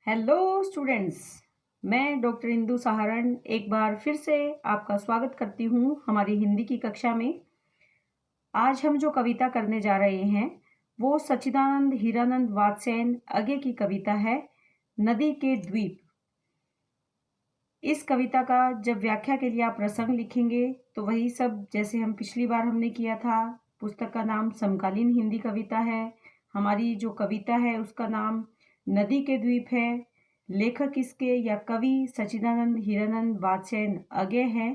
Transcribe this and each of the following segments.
Hello students. मैं doctor Indu Saharan एक बार फिर से आपका स्वागत करती हूँ हमारी हिंदी की कक्षा में। आज हम जो कविता करने जा रहे हैं वो सच्चिदानंद हीरानंद वात्स्यायन अगे की कविता है, नदी के द्वीप। इस कविता का जब व्याख्या के लिए आप प्रसंग लिखेंगे तो वही सब जैसे हम पिछली बार हमने किया था। पुस्तक का नाम समकालीन हिंदी कविता है। हमारी जो कविता है उसका नाम नदी के द्वीप है। लेखक इसके या कवि सच्चिदानंद हीरानंद वात्स्यायन अगे हैं।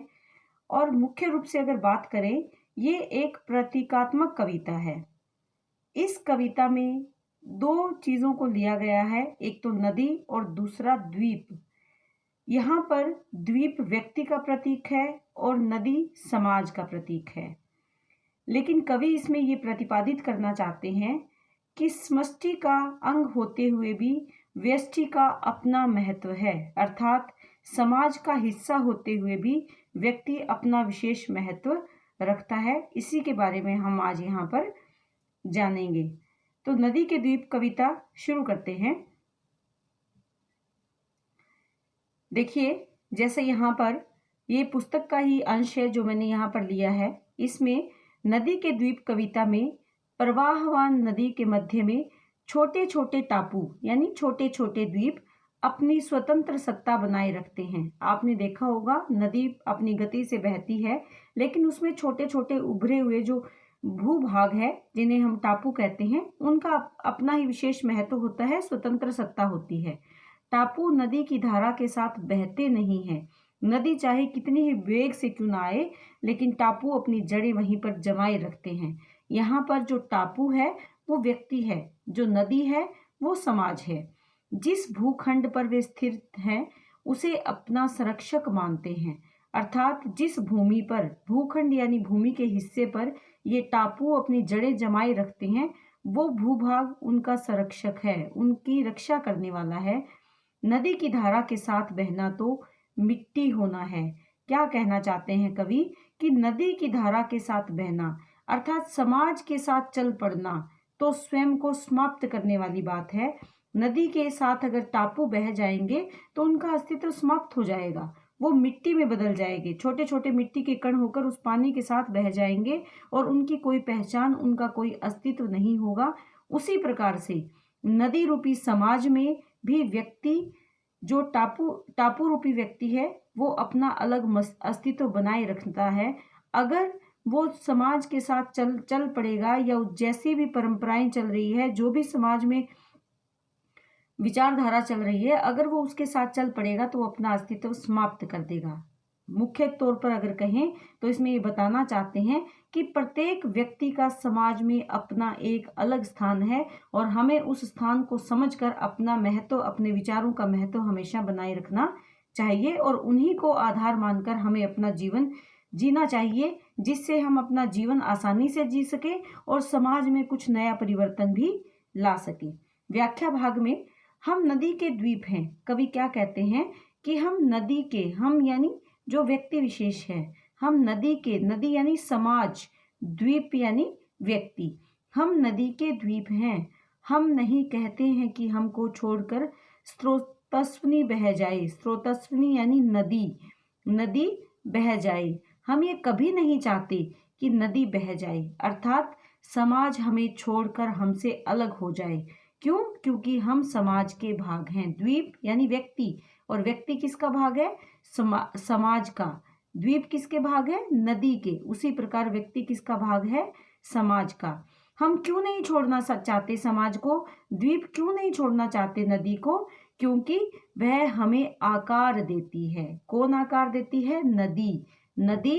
और मुख्य रूप से अगर बात करें, ये एक प्रतीकात्मक कविता है। इस कविता में दो चीजों को लिया गया है, एक तो नदी और दूसरा द्वीप। यहाँ पर द्वीप व्यक्ति का प्रतीक है और नदी समाज का प्रतीक है। लेकिन कवि इसमें ये प्रतिपादित करना चाहते हैं कि समष्टि का अंग होते हुए भी व्यष्टि का अपना महत्व है, अर्थात समाज का हिस्सा होते हुए भी व्यक्ति अपना विशेष महत्व रखता है। इसी के बारे में हम आज यहाँ पर जानेंगे। तो नदी के द्वीप कविता शुरू करते हैं। देखिए, जैसे यहाँ पर ये पुस्तक का ही अंश है जो मैंने यहाँ पर लिया है। इसमें नदी के द्वीप कविता में प्रवाहवान नदी के मध्य में छोटे छोटे टापू यानी छोटे छोटे द्वीप अपनी स्वतंत्र सत्ता बनाए रखते हैं। आपने देखा होगा, नदी अपनी गति से बहती है, लेकिन उसमें छोटे छोटे उभरे हुए जो भूभाग है जिन्हें हम टापू कहते हैं, उनका अपना ही विशेष महत्व होता है, स्वतंत्र सत्ता होती है। टापू नदी की धारा के साथ बहते नहीं हैं। नदी चाहे कितनी ही वेग से क्यों ना आए, लेकिन टापू अपनी जड़ें वहीं पर जमाए रखते हैं। यहाँ पर जो टापू है वो व्यक्ति है, जो नदी है वो समाज है। जिस भूखंड पर वे स्थित हैं उसे अपना संरक्षक मानते हैं, अर्थात जिस भूमि पर, भूखंड यानी भूमि के हिस्से पर ये टापू अपनी जड़ें जमाए रखते हैं, वो भूभाग उनका संरक्षक है, उनकी रक्षा करने वाला है। नदी की धारा के साथ बहना तो मिट्टी होना है। क्या कहना चाहते हैं कवि कि नदी की धारा के साथ बहना अर्थात समाज के साथ चल पड़ना तो स्वयं को समाप्त करने वाली बात है। नदी के साथ अगर टापू बह जाएंगे तो उनका अस्तित्व समाप्त हो जाएगा, वो मिट्टी में बदल जाएंगे, छोटे छोटे मिट्टी के कण होकर उस पानी के साथ बह जाएंगे और उनकी कोई पहचान, उनका कोई अस्तित्व नहीं होगा। उसी प्रकार से नदी रूपी समाज में भी व्यक्ति, जो टापू रूपी व्यक्ति है, वो अपना अलग अस्तित्व बनाए रखता है। अगर वो समाज के साथ चल पड़ेगा या जैसी भी परंपराएं चल रही है, जो भी समाज में विचारधारा चल रही है, अगर वो उसके साथ चल पड़ेगा तो वो अपना अस्तित्व समाप्त कर देगा। मुख्य तौर पर अगर कहें तो इसमें ये बताना चाहते हैं कि प्रत्येक व्यक्ति का समाज में अपना एक अलग स्थान है और हमें उस स्थान को समझकर अपना महत्व, अपने विचारों का महत्व हमेशा बनाए रखना चाहिए और उन्हीं को आधार मानकर हमें अपना जीवन जीना चाहिए, जिससे हम अपना जीवन आसानी से जी सके और समाज में कुछ नया परिवर्तन भी ला सके। व्याख्या भाग में हम नदी के द्वीप हैं। कवि क्या कहते हैं कि हम नदी के, हम यानी जो व्यक्ति विशेष है, हम नदी के, नदी यानी समाज, द्वीप यानी व्यक्ति, हम नदी के द्वीप हैं। हम नहीं कहते हैं कि हमको छोड़कर स्रोतस्विनी बह जाए, स्रोतस्विनी यानी नदी, नदी बह जाए। हम ये कभी नहीं चाहते कि नदी बह जाए, अर्थात समाज हमें छोड़कर हमसे अलग हो जाए। क्यों? क्योंकि हम समाज के भाग हैं। द्वीप यानी व्यक्ति, और व्यक्ति किसका भाग है? समाज का। द्वीप किसके भाग है? नदी के। उसी प्रकार व्यक्ति किसका भाग है? समाज का। हम क्यों नहीं छोड़ना चाहते समाज को? द्वीप क्यों नहीं छोड़ना चाहते नदी को? क्योंकि वह हमें आकार देती है। कौन आकार देती है? नदी। नदी,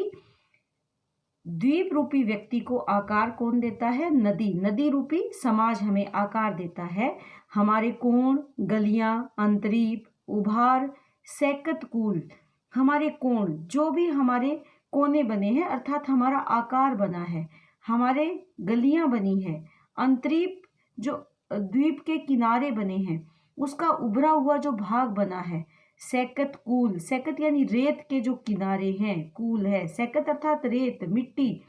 द्वीप रूपी व्यक्ति को आकार कौन देता है? नदी। नदी रूपी समाज हमें आकार देता है। हमारे कोण, गलियां, अंतरीप, उभार, सैकत कूल, हमारे कोण, जो भी हमारे कोने बने हैं अर्थात हमारा आकार बना है, हमारे गलियां बनी है, अंतरीप जो द्वीप के किनारे बने हैं उसका उभरा हुआ जो भाग बना है, सैकत कूल, सैकत यानी रेत के जो किनारे हैं, कूल है, सैकत अर्थात रेत, मिट्टी,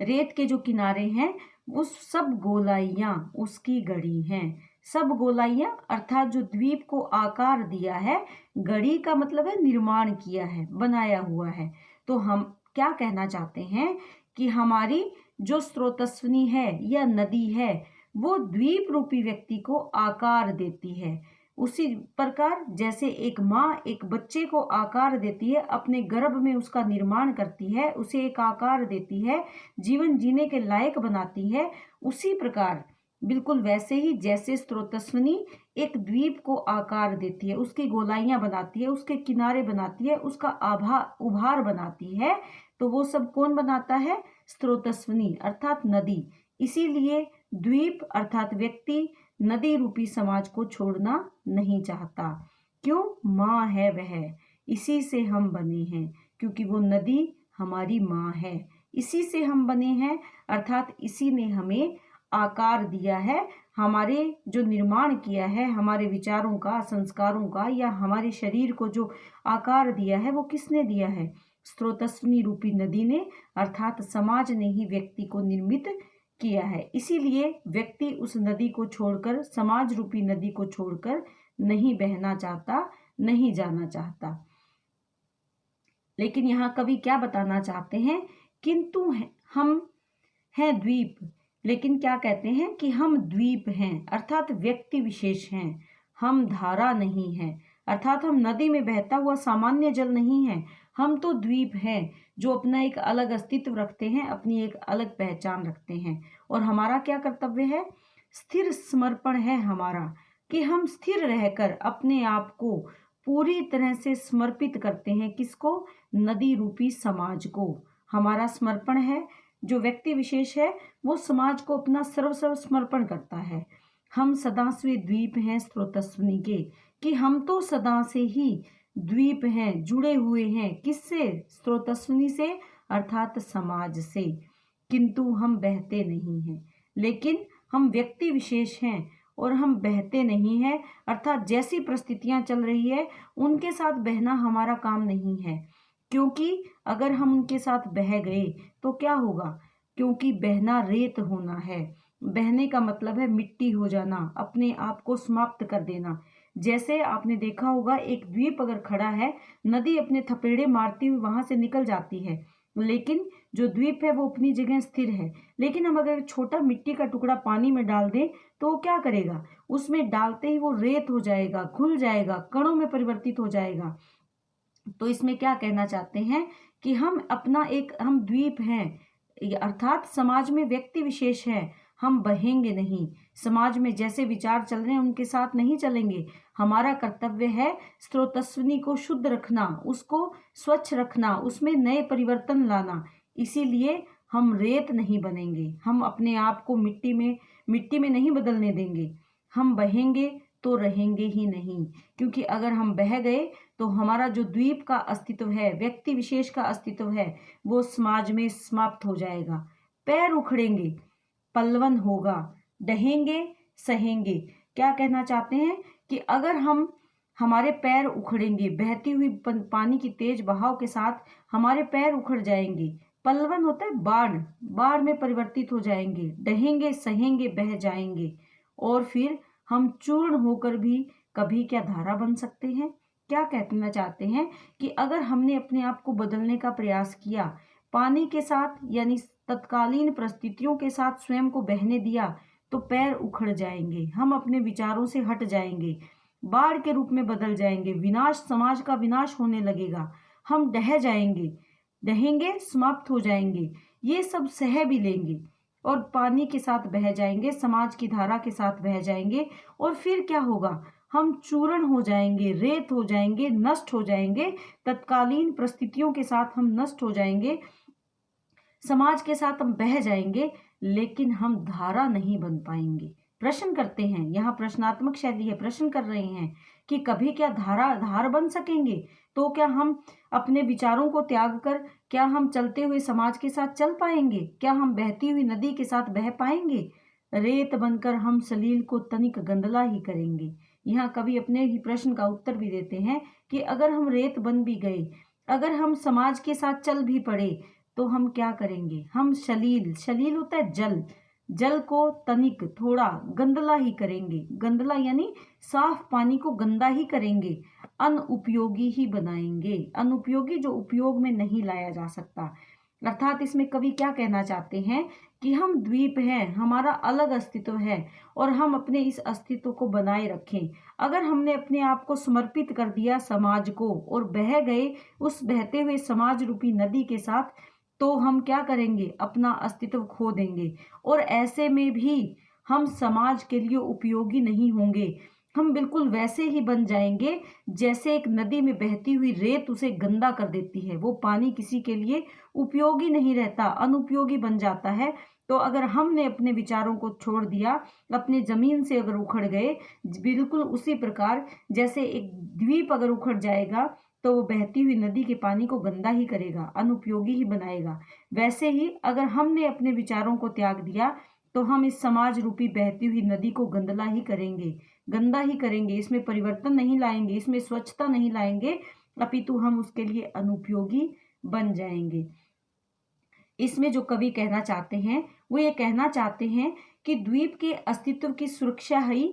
रेत के जो किनारे हैं उस सब गोलाइयां उसकी गढ़ी हैं। सब गोलाइयां अर्थात जो द्वीप को आकार दिया है, गढ़ी का मतलब है निर्माण किया है, बनाया हुआ है। तो हम क्या कहना चाहते हैं कि हमारी जो स्रोतस्विनी है या नदी है वो द्वीप रूपी व्यक्ति को आकार देती है। उसी प्रकार जैसे एक माँ एक बच्चे को आकार देती है, अपने गर्भ में उसका निर्माण करती है, उसे एक आकार देती है, जीवन जीने के लायक बनाती है, उसी प्रकार बिल्कुल वैसे ही जैसे स्रोतस्विनी एक द्वीप को आकार देती है, उसकी गोलाइयां बनाती है, उसके किनारे बनाती है, उसका उभार बनाती है, तो वो सब कौन बनाता है? स्रोतस्विनी अर्थात नदी। इसीलिए द्वीप अर्थात व्यक्ति नदी रूपी समाज को छोड़ना नहीं चाहता। क्यों? माँ है वह, इसी से हम बने हैं, क्योंकि वो नदी हमारी माँ है, इसी से हम बने हैं, अर्थात इसी ने हमें आकार दिया है, हमारे जो निर्माण किया है, हमारे विचारों का, संस्कारों का, या हमारे शरीर को जो आकार दिया है वो किसने दिया है? स्रोतस्विनी रूपी नदी ने, अर्थात समाज ने ही व्यक्ति को निर्मित किया है। इसीलिए व्यक्ति उस नदी को छोड़कर, समाज रूपी नदी को छोड़कर नहीं बहना चाहता, नहीं जाना चाहता। लेकिन यहाँ कवि क्या बताना चाहते हैं? किंतु हम हैं द्वीप, लेकिन क्या कहते हैं कि हम द्वीप हैं अर्थात व्यक्ति विशेष हैं, हम धारा नहीं हैं, अर्थात हम नदी में बहता हुआ सामान्य जल नहीं है, हम तो द्वीप हैं जो अपना एक अलग अस्तित्व रखते हैं, अपनी एक अलग पहचान रखते हैं। और हमारा क्या कर्तव्य है? स्थिर समर्पण है हमारा, कि हम स्थिर रहकर अपने आप को पूरी तरह से समर्पित करते हैं। किसको? नदी रूपी समाज को हमारा समर्पण है। जो व्यक्ति विशेष है वो समाज को अपना सर्व समर्पण करता है। हम सदा से द्वीप हैं स्रोतस्विनी के, कि हम तो सदा से ही द्वीप हैं, जुड़े हुए हैं। किससे? स्रोतस्विनी से अर्थात समाज से। किंतु हम बहते नहीं हैं, लेकिन हम व्यक्ति विशेष हैं और हम बहते नहीं हैं, अर्थात जैसी परिस्थितियां चल रही है उनके साथ बहना हमारा काम नहीं है। क्योंकि अगर हम उनके साथ बह गए तो क्या होगा? क्योंकि बहना रेत होना है। बहने का मतलब है मिट्टी हो जाना, अपने आप को समाप्त कर देना। जैसे आपने देखा होगा एक द्वीप अगर खड़ा है, नदी अपने थपेड़े मारती हुई वहां से निकल जाती है, लेकिन जो द्वीप है वो अपनी जगह स्थिर है। लेकिन हम अगर छोटा मिट्टी का टुकड़ा पानी में डाल दें तो वो क्या करेगा? उसमें डालते ही वो रेत हो जाएगा, घुल जाएगा, कणों में परिवर्तित हो जाएगा। तो इसमें क्या कहना चाहते हैं कि हम अपना एक, हम द्वीप हैं अर्थात समाज में व्यक्ति विशेष है, हम बहेंगे नहीं। समाज में जैसे विचार चल रहे हैं उनके साथ नहीं चलेंगे। हमारा कर्तव्य है स्रोतस्विनी को शुद्ध रखना, उसको स्वच्छ रखना, उसमें नए परिवर्तन लाना। इसीलिए हम रेत नहीं बनेंगे, हम अपने आप को मिट्टी में नहीं बदलने देंगे। हम बहेंगे तो रहेंगे ही नहीं, क्योंकि अगर हम बह गए तो हमारा जो द्वीप का अस्तित्व है, व्यक्ति विशेष का अस्तित्व है, वो समाज में समाप्त हो जाएगा। पैर उखड़ेंगे, पल्वन होगा, डहेंगे सहेंगे। क्या कहना चाहते हैं कि अगर हमारे पैर उखड़ेंगे, बहती हुई पानी की तेज बहाव के साथ हमारे पैर उखड़ जाएंगे। पल्वन होता है बाढ़ में परिवर्तित हो जाएंगे, डहेंगे सहेंगे, बह जाएंगे, और फिर हम चूर्ण होकर भी कभी क्या धारा बन सकते हैं? क्या कहना चाहते हैं कि अगर हमने अपने आप को बदलने का प्रयास किया, पानी के साथ यानी तत्कालीन परिस्थितियों के साथ स्वयं को बहने दिया, तो पैर उखड़ जाएंगे, हम अपने विचारों से हट जाएंगे, बाढ़ के रूप में बदल जाएंगे, विनाश, समाज का विनाश होने लगेगा, हम डह जाएंगे, डहेंगे, समाप्त हो जाएंगे, ये सब सह भी लेंगे और पानी के साथ बह जाएंगे, समाज की धारा के साथ बह जाएंगे। और फिर क्या होगा? हम चूर्ण हो जाएंगे, रेत हो जाएंगे, नष्ट हो जाएंगे, तत्कालीन परिस्थितियों के साथ हम नष्ट हो जाएंगे, समाज के साथ हम बह जाएंगे, लेकिन हम धारा नहीं बन पाएंगे। प्रश्न करते हैं, यहाँ प्रश्नात्मक शैली है, प्रश्न कर रहे हैं कि कभी क्या धार बन सकेंगे? तो क्या हम अपने विचारों को त्याग कर, क्या हम चलते हुए समाज के साथ चल पाएंगे? क्या हम बहती हुई नदी के साथ बह पाएंगे? रेत बनकर हम सलील को तनिक गंदला ही करेंगे। यहाँ कवि अपने ही प्रश्न का उत्तर भी देते हैं कि अगर हम रेत बन भी गए, अगर हम समाज के साथ चल भी पड़े, तो हम क्या करेंगे? हम शलील होता है जल, जल को तनिक थोड़ा गंदला ही करेंगे, गंदला यानी साफ पानी को गंदा ही करेंगे, अनुपयोगी ही बनाएंगे, अनुपयोगी जो उपयोग में नहीं लाया जा सकता। अर्थात इसमें कवि क्या कहना चाहते हैं कि हम द्वीप हैं, हमारा अलग अस्तित्व है और हम अपने इस अस्तित्व को बनाए रखें। अगर हमने अपने आप को समर्पित कर दिया समाज को और बह गए उस बहते हुए समाज रूपी नदी के साथ, तो हम क्या करेंगे, अपना अस्तित्व खो देंगे और ऐसे में भी हम समाज के लिए उपयोगी नहीं होंगे। हम बिल्कुल वैसे ही बन जाएंगे जैसे एक नदी में बहती हुई रेत उसे गंदा कर देती है, वो पानी किसी के लिए उपयोगी नहीं रहता, अनुपयोगी बन जाता है। तो अगर हमने अपने विचारों को छोड़ दिया, अपने जमीन से अगर उखड़ गए, बिल्कुल उसी प्रकार जैसे एक द्वीप अगर उखड़ जाएगा तो वो बहती हुई नदी के पानी को गंदा ही करेगा, अनुपयोगी ही बनाएगा। वैसे ही अगर हमने अपने विचारों को त्याग दिया तो हम इस समाज रूपी बहती हुई नदी को गंदला ही करेंगे, गंदा ही करेंगे, इसमें परिवर्तन नहीं लाएंगे, इसमें स्वच्छता नहीं लाएंगे, अपितु हम उसके लिए अनुपयोगी बन जाएंगे। इसमें जो कवि कहना चाहते हैं वो ये कहना चाहते हैं कि द्वीप के अस्तित्व की सुरक्षा ही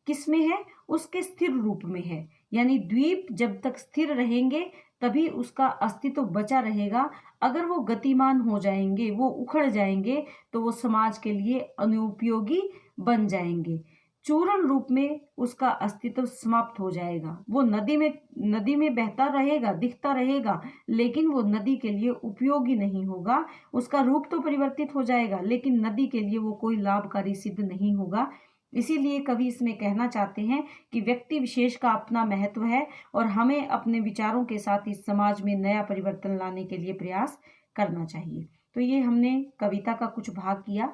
किसमें है, उसके स्थिर रूप में है। यानी द्वीप जब तक स्थिर रहेंगे तभी उसका अस्तित्व बचा रहेगा। अगर वो गतिमान हो जाएंगे, वो उखड़ जाएंगे, तो वो समाज के लिए अनुपयोगी बन जाएंगे, चूर्ण रूप में उसका अस्तित्व समाप्त हो जाएगा। वो नदी में बहता रहेगा, दिखता रहेगा, लेकिन वो नदी के लिए उपयोगी नहीं होगा। उसका रूप तो परिवर्तित हो जाएगा लेकिन नदी के लिए वो कोई लाभकारी सिद्ध नहीं होगा। इसीलिए कवि इसमें कहना चाहते हैं कि व्यक्ति विशेष का अपना महत्व है और हमें अपने विचारों के साथ इस समाज में नया परिवर्तन लाने के लिए प्रयास करना चाहिए। तो ये हमने कविता का कुछ भाग किया।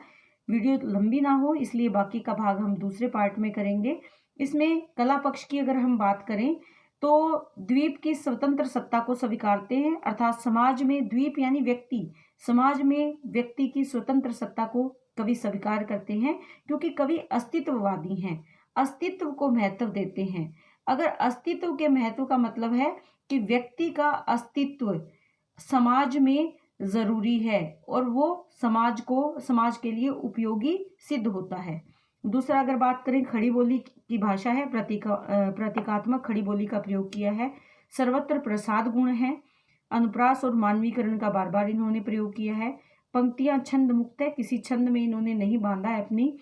वीडियो लंबी ना हो इसलिए बाकी का भाग हम दूसरे पार्ट में करेंगे। इसमें कला पक्ष की अगर हम बात करें तो द्वीप की स्वतंत्र सत्ता को स्वीकारते हैं, अर्थात समाज में द्वीप यानी व्यक्ति, समाज में व्यक्ति की स्वतंत्र सत्ता को कवि स्वीकार करते हैं क्योंकि कवि अस्तित्ववादी हैं, अस्तित्व को महत्व देते हैं। अगर अस्तित्व के महत्व का मतलब है कि व्यक्ति का अस्तित्व समाज में जरूरी है और वो समाज के लिए उपयोगी सिद्ध होता है। दूसरा अगर बात करें, खड़ी बोली की भाषा है, प्रतीकात्मक खड़ी बोली का प्रयोग किया है, सर्वत्र प्रसाद गुण है, अनुप्रास और मानवीकरण का बार बार इन्होंने प्रयोग किया है, पंक्तियां छंद मुक्त है, किसी छंद में इन्होंने नहीं बांधा है अपनी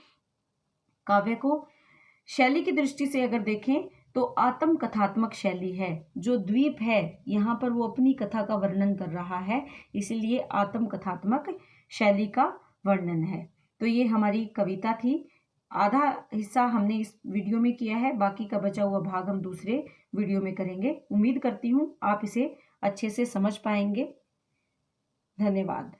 काव्य को। शैली की दृष्टि से अगर देखें तो आत्म कथात्मक शैली है। जो द्वीप है यहाँ पर वो अपनी कथा का वर्णन कर रहा है, इसलिए आत्म कथात्मक शैली का वर्णन है। तो ये हमारी कविता थी। आधा हिस्सा हमने इस वीडियो में किया है, बाकी का बचा हुआ भाग हम दूसरे वीडियो में करेंगे। उम्मीद करती हूँ आप इसे अच्छे से समझ पाएंगे। धन्यवाद।